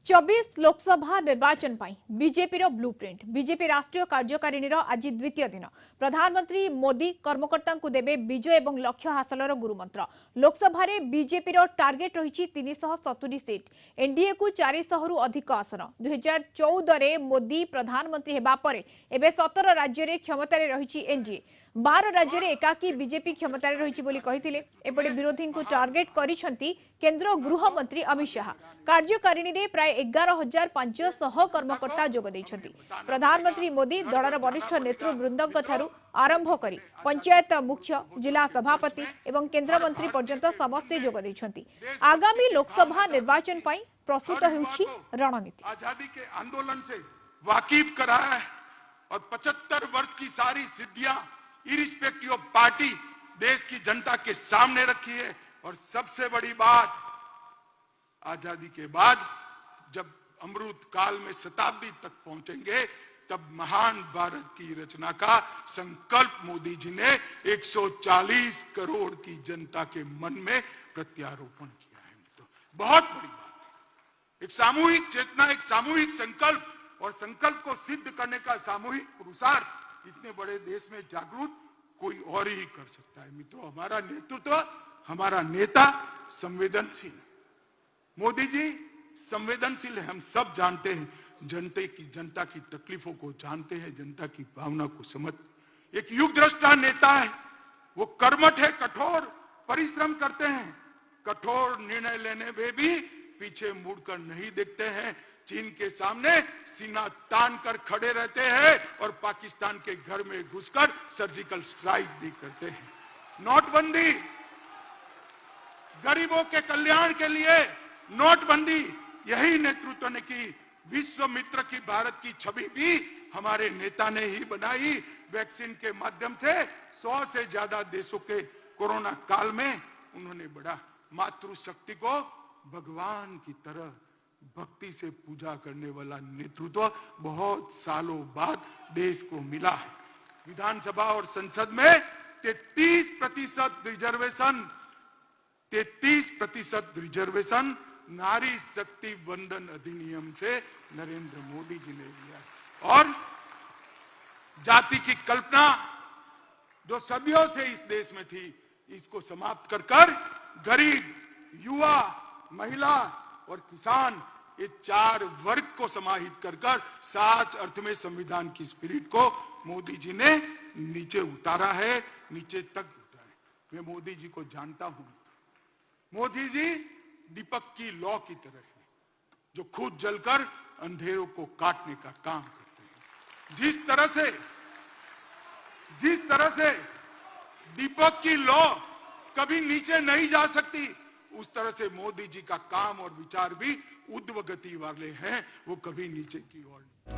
24 लोकसभा निर्वाचन पाई बीजेपी रो blueprint BJP राष्ट्रीय कार्यकारिणी आज द्वितीय दिन प्रधानमंत्री मोदी कर्मकर्ता को देबे विजय एवं लक्ष्य हासिलर गुरुमंत्र। लोकसभा रे बीजेपी रो टार्गेट रही 370 सीट, एनडीए को 400 रु अधिक आसन। 2014 रे मोदी प्रधानमंत्री हेबा परे एबे 17 राज्य रे क्षमता रे रही एनडीए। 12 राज्य रे एकाकी बीजेपी क्षमता रे रही बोली कहिथिले। एपटे विरोधी को टार्गेट करिसंती केंद्र गृह मंत्री अमित शाह। कार्यकारिणी रे प्राय 11,500 कर्मकर्ता जोग दैछंती। प्रधानमंत्री मोदी दलर वरिष्ठ नेतृवृंदक ठारू आरंभ करी पंचायत मुख्य, जिला सभापति एवं केंद्र मंत्री पर्यंत समस्ते जोग दैछंती। आगामी लोकसभा निर्वाचन पई प्रस्तुत हेउछि रणनीति। आजादी के आंदोलन से वाकिफ कराया है और 75 वर्ष की सारी सिद्धियां इरिस्पेक्टिव ऑफ पार्टी देश की जनता के सामने रखी है। और सबसे बड़ी बात, आजादी के बाद जब अमृत काल में शताब्दी तक पहुंचेंगे तब महान भारत की रचना का संकल्प मोदी जी ने 140 करोड़ की जनता के मन में प्रत्यारोपण किया है। तो बहुत बड़ी बात, एक सामूहिक चेतना, एक सामूहिक संकल्प, और संकल्प को सिद्ध करने का सामूहिक पुरुषार्थ इतने बड़े देश में जागरूक कोई और ही कर सकता है। मित्रों, हमारा नेतृत्व, हमारा नेता संवेदनशील, मोदी जी संवेदनशील है। हम सब जानते हैं, जनता की तकलीफों को जानते हैं, जनता की भावना को समझ। एक युग दृष्टा नेता है, वो कर्मठ है, कठोर परिश्रम करते हैं, कठोर निर्णय लेने में भी पीछे मुड़कर नहीं देखते हैं। चीन के सामने सीना तान कर खड़े रहते हैं और पाकिस्तान के घर में घुसकर सर्जिकल स्ट्राइक भी करते हैं। नोटबंदी, गरीबों के कल्याण के लिए नोटबंदी, यही नेतृत्व ने की। विश्व मित्र की भारत की छवि भी हमारे नेता ने ही बनाई। वैक्सीन के माध्यम से 100 से ज्यादा देशों के कोरोना काल में उन्होंने बढ़ा। मातृशक्ति को भगवान की तरह भक्ति से पूजा करने वाला नेतृत्व बहुत सालों बाद देश को मिला है। विधानसभा और संसद में 33% रिजर्वेशन नारी शक्ति वंदन अधिनियम से नरेंद्र मोदी जी ने लिया। और जाति की कल्पना जो सदियों से इस देश में थी, इसको समाप्त कर गरीब, युवा, महिला और किसान, ये 4 वर्ग को समाहित कर साच अर्थ में संविधान की स्पिरिट को मोदी जी ने नीचे उतारा है, नीचे तक उतारा है। मैं मोदी जी को जानता हूं। मोदी जी दीपक की लौ की तरह है, जो खुद जलकर अंधेरों को काटने का काम करते हैं। जिस तरह से दीपक की लौ कभी नीचे नहीं जा सकती, उस तरह से मोदी जी का काम और विचार भी ऊर्ध्व गति वाले हैं, वो कभी नीचे की ओर नहीं।